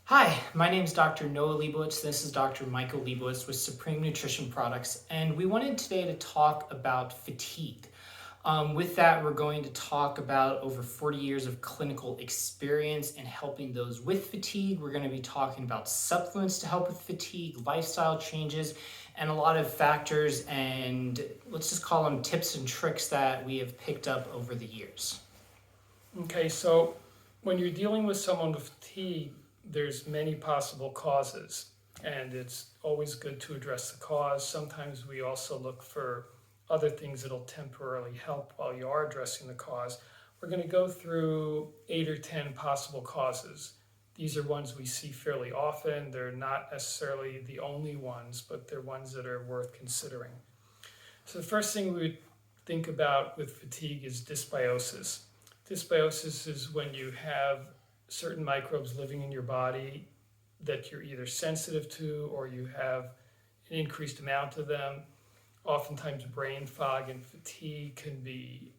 Hi, my name is Dr. Noah Lebowitz. This is Dr. Michael Lebowitz with Supreme Nutrition Products, and we wanted today to talk about fatigue. With that, we're going to talk about over 40 years of clinical experience in helping those with fatigue. We're going to be talking about supplements to help with fatigue, lifestyle changes, and a lot of factors and let's just call them tips and tricks that we have picked up over the years. Okay, so when you're dealing with someone with fatigue, there's many possible causes, and it's always good to address the cause. Sometimes we also look for other things that'll temporarily help while you are addressing the cause. We're going to go through 8 or 10 possible causes. These are ones we see fairly often. They're not necessarily the only ones, but they're ones that are worth considering. So the first thing we would think about with fatigue is dysbiosis. Dysbiosis is when you have certain microbes living in your body that you're either sensitive to or you have an increased amount of them. Oftentimes brain fog and fatigue can be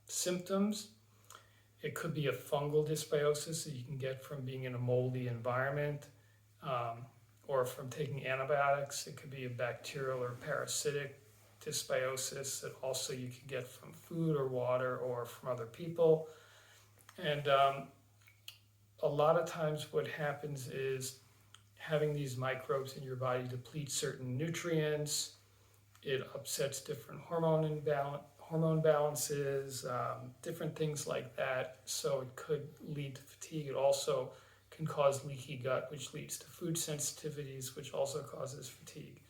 symptoms. It could be a fungal dysbiosis that you can get from being in a moldy environment or from taking antibiotics. It could be a bacterial or parasitic dysbiosis that also you can get from food or water or from other people. And a lot of times what happens is having these microbes in your body deplete certain nutrients. It upsets different hormone balances, different things like that. So it could lead to fatigue. It also can cause leaky gut, which leads to food sensitivities, which also causes fatigue.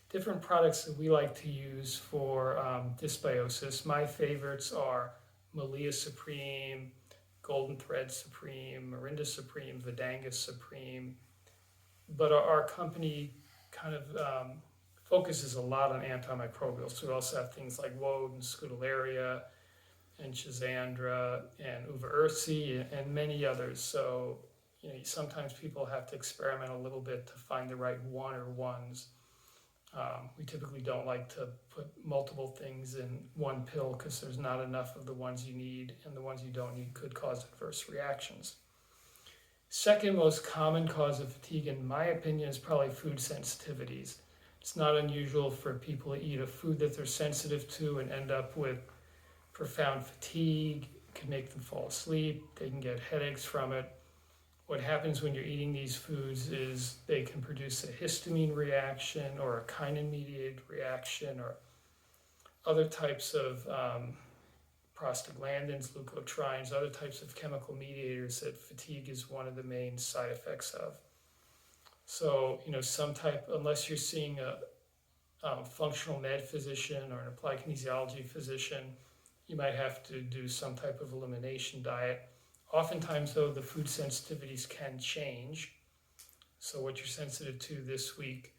Different products that we like to use for dysbiosis. My favorites are Malia Supreme, Golden Thread Supreme, Morinda Supreme, Vedanga Supreme. But our company kind of focuses a lot on antimicrobials. So we also have things like woad and scutellaria and schizandra and uva ursi and many others. So sometimes people have to experiment a little bit to find the right one or ones. We typically don't like to put multiple things in one pill because there's not enough of the ones you need, and the ones you don't need could cause adverse reactions. Second most common cause of fatigue, in my opinion, is probably food sensitivities. It's not unusual for people to eat a food that they're sensitive to and end up with profound fatigue. It can make them fall asleep. They can get headaches from it. What happens when you're eating these foods is they can produce a histamine reaction or a kinin-mediated reaction or other types of prostaglandins, leukotrienes, other types of chemical mediators that fatigue is one of the main side effects of. So, unless you're seeing a functional med physician or an applied kinesiology physician, you might have to do some type of elimination diet. Oftentimes, though, the food sensitivities can change. So what you're sensitive to this week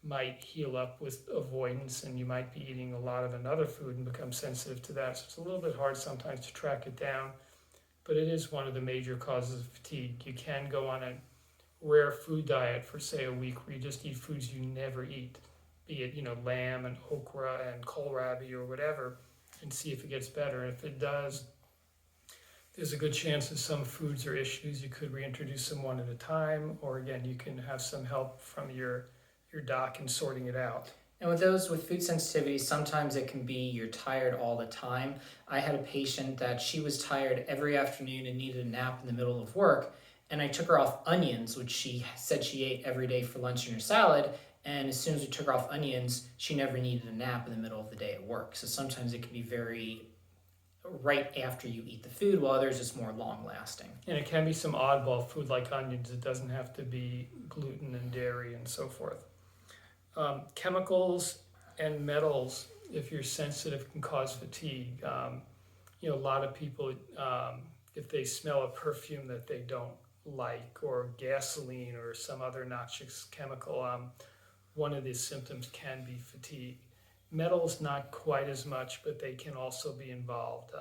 might heal up with avoidance, and you might be eating a lot of another food and become sensitive to that. So it's a little bit hard sometimes to track it down, but it is one of the major causes of fatigue. You can go on a rare food diet for, say, a week where you just eat foods you never eat, be it, lamb and okra and kohlrabi or whatever, and see if it gets better. And if it does, there's a good chance that some foods or issues you could reintroduce them one at a time, or again, you can have some help from your doc in sorting it out. And with those with food sensitivities, sometimes it can be you're tired all the time. I had a patient that she was tired every afternoon and needed a nap in the middle of work, and I took her off onions, which she said she ate every day for lunch in her salad, and as soon as we took her off onions, she never needed a nap in the middle of the day at work. So sometimes it can be very right after you eat the food, while others is more long lasting. And it can be some oddball food like onions. It doesn't have to be gluten and dairy and so forth. Chemicals and metals, if you're sensitive, can cause fatigue. A lot of people, if they smell a perfume that they don't like, or gasoline or some other noxious chemical, one of these symptoms can be fatigue. Metals, not quite as much, but they can also be involved.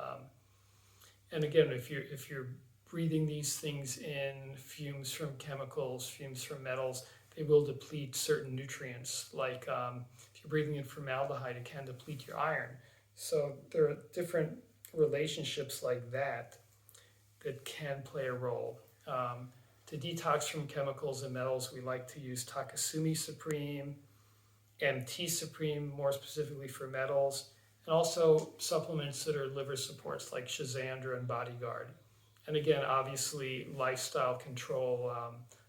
And again, if you're breathing these things in, fumes from chemicals, fumes from metals, they will deplete certain nutrients. Like if you're breathing in formaldehyde, it can deplete your iron. So there are different relationships like that that can play a role. To detox from chemicals and metals, we like to use Takasumi Supreme, MT Supreme, more specifically for metals, and also supplements that are liver supports like Shazandra and Bodyguard. And again, obviously, lifestyle control,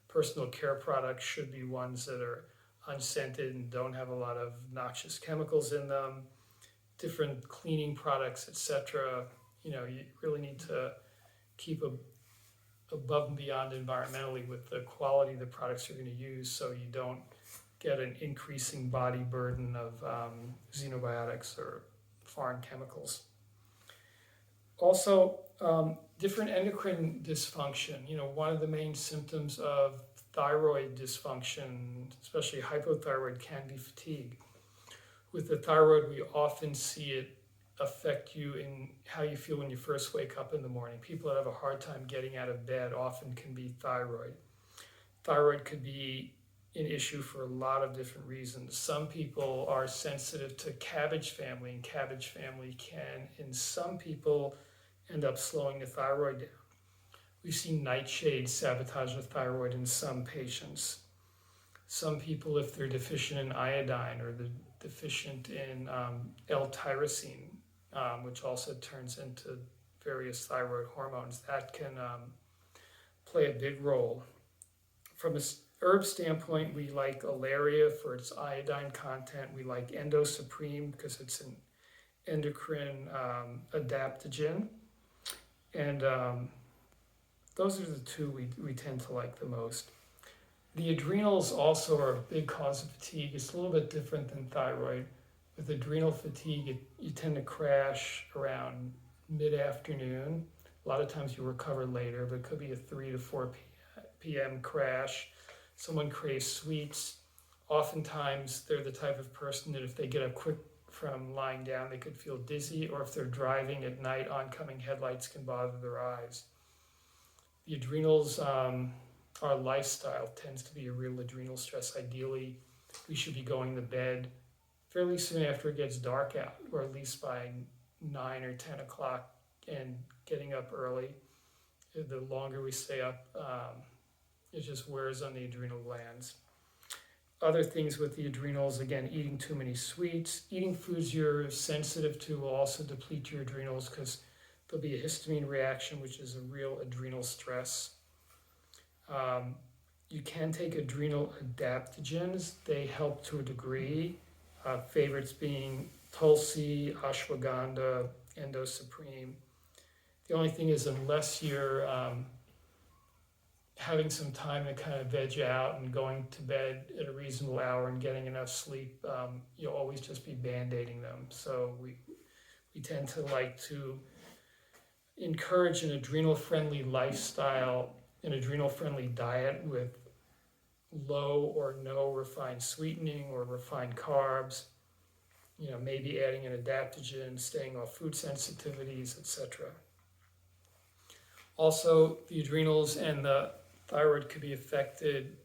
personal care products should be ones that are unscented and don't have a lot of noxious chemicals in them. Different cleaning products, etc. You really need to keep above and beyond environmentally with the quality of the products you're going to use, so you don't get an increasing body burden of xenobiotics or foreign chemicals. Also, different endocrine dysfunction. One of the main symptoms of thyroid dysfunction, especially hypothyroid, can be fatigue. With the thyroid, we often see it affect you in how you feel when you first wake up in the morning. People that have a hard time getting out of bed often can be thyroid. Thyroid could be an issue for a lot of different reasons. Some people are sensitive to cabbage family, and cabbage family can, in some people, end up slowing the thyroid down. We've seen nightshades sabotage the thyroid in some patients. Some people, if they're deficient in iodine or they're deficient in L-tyrosine, which also turns into various thyroid hormones, that can play a big role. From a herb standpoint, we like Alaria for its iodine content. We like Endo Supreme because it's an endocrine adaptogen. And those are the two we tend to like the most. The adrenals also are a big cause of fatigue. It's a little bit different than thyroid. With adrenal fatigue, you tend to crash around mid-afternoon. A lot of times you recover later, but it could be a 3 to 4 p.m. crash. Someone craves sweets. Oftentimes, they're the type of person that if they get up quick from lying down, they could feel dizzy, or if they're driving at night, oncoming headlights can bother their eyes. The adrenals, our lifestyle tends to be a real adrenal stress. Ideally, we should be going to bed fairly soon after it gets dark out, or at least by 9 or 10 o'clock, and getting up early. The longer we stay up, it just wears on the adrenal glands. Other things with the adrenals, again, eating too many sweets. Eating foods you're sensitive to will also deplete your adrenals because there'll be a histamine reaction, which is a real adrenal stress. You can take adrenal adaptogens. They help to a degree. Favorites being Tulsi, Ashwagandha, Endo Supreme. The only thing is, unless you're having some time to kind of veg out and going to bed at a reasonable hour and getting enough sleep, you'll always just be band-aiding them. So we tend to like to encourage an adrenal-friendly lifestyle, an adrenal-friendly diet with low or no refined sweetening or refined carbs, maybe adding an adaptogen, staying off food sensitivities, etc. Also, the adrenals and the thyroid could be affected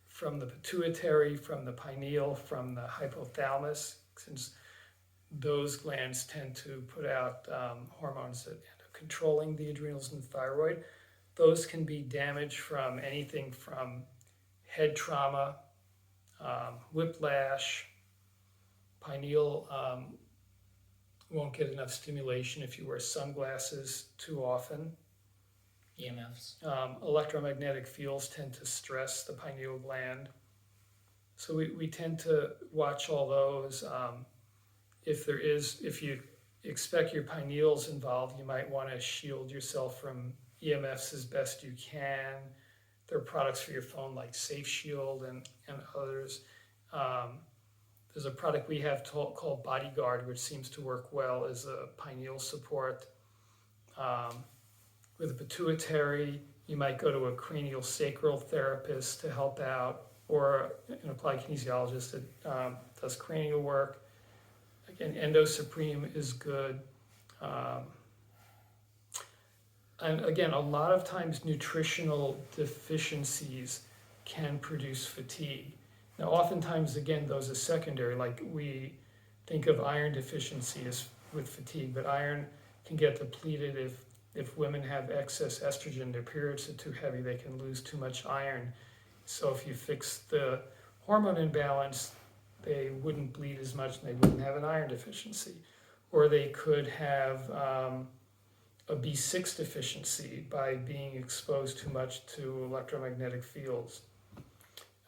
from the pituitary, from the pineal, from the hypothalamus, since those glands tend to put out hormones that end up controlling the adrenals and the thyroid. Those can be damaged from anything from head trauma, whiplash. Pineal won't get enough stimulation if you wear sunglasses too often. EMFs. Electromagnetic fields tend to stress the pineal gland. So we tend to watch all those. If you expect your pineals involved, you might want to shield yourself from EMFs as best you can. There are products for your phone like Safe Shield and others. There's a product we have called Bodyguard, which seems to work well as a pineal support. With a pituitary, you might go to a cranial sacral therapist to help out, or an applied kinesiologist that does cranial work. Again, Endo Supreme is good. And again, a lot of times nutritional deficiencies can produce fatigue. Now, oftentimes, again, those are secondary. Like we think of iron deficiency as with fatigue, but iron can get depleted If women have excess estrogen, their periods are too heavy, they can lose too much iron. So if you fix the hormone imbalance, they wouldn't bleed as much and they wouldn't have an iron deficiency. Or they could have a B6 deficiency by being exposed too much to electromagnetic fields.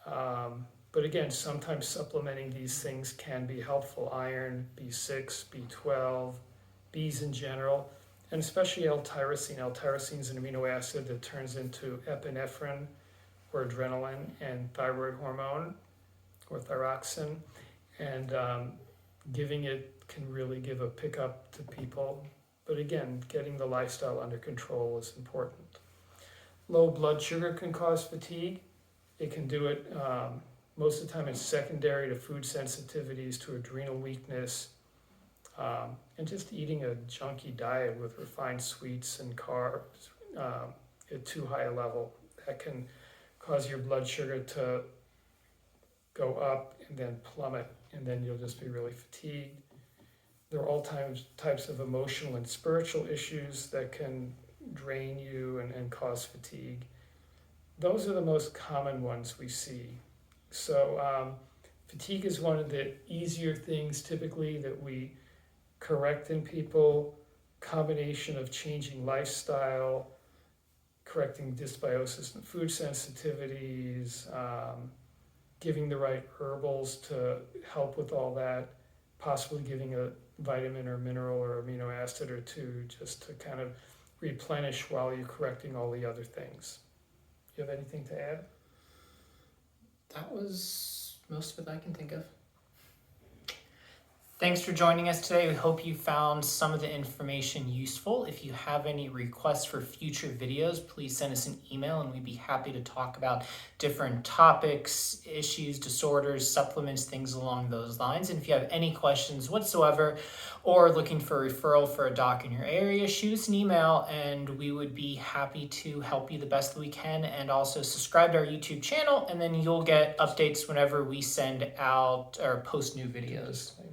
But again, sometimes supplementing these things can be helpful. Iron, B6, B12, Bs in general, and especially L-tyrosine. L-tyrosine is an amino acid that turns into epinephrine or adrenaline and thyroid hormone or thyroxine. And giving it can really give a pickup to people. But again, getting the lifestyle under control is important. Low blood sugar can cause fatigue. It can do it, most of the time it's secondary to food sensitivities, to adrenal weakness, and just eating a junky diet with refined sweets and carbs at too high a level. That can cause your blood sugar to go up and then plummet, and then you'll just be really fatigued. There are all types of emotional and spiritual issues that can drain you and cause fatigue. Those are the most common ones we see. So fatigue is one of the easier things typically that we correct in people. Combination of changing lifestyle, correcting dysbiosis and food sensitivities, giving the right herbals to help with all that, possibly giving a vitamin or mineral or amino acid or two just to kind of replenish while you're correcting all the other things. You have anything to add? That was most of it I can think of. Thanks for joining us today. We hope you found some of the information useful. If you have any requests for future videos, please send us an email and we'd be happy to talk about different topics, issues, disorders, supplements, things along those lines. And if you have any questions whatsoever or looking for a referral for a doc in your area, shoot us an email and we would be happy to help you the best that we can. And also subscribe to our YouTube channel and then you'll get updates whenever we send out or post new videos. Disclaimer.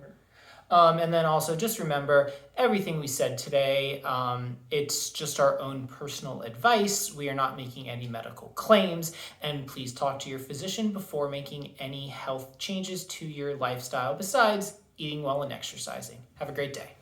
And then also just remember everything we said today, it's just our own personal advice. We are not making any medical claims, and please talk to your physician before making any health changes to your lifestyle besides eating well and exercising. Have a great day.